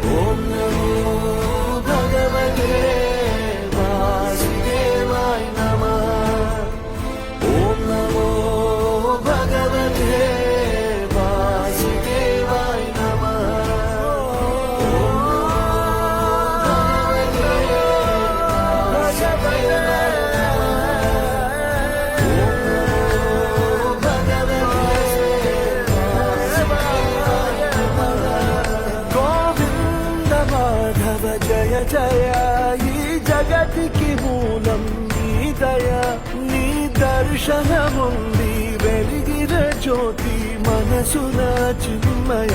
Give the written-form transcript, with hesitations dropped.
ఓం నమో భగవతే వాసుదేవాయ నమః. ఓం నమో భగవతే వాసుదేవాయ నమః. ఓం నమో భగవతే మాధవ జయ జయ. ఈ జగతికి మూలం నీ దయ, నీ దర్శనముంది వెలిగిన జ్యోతి మనసున చిన్మయ.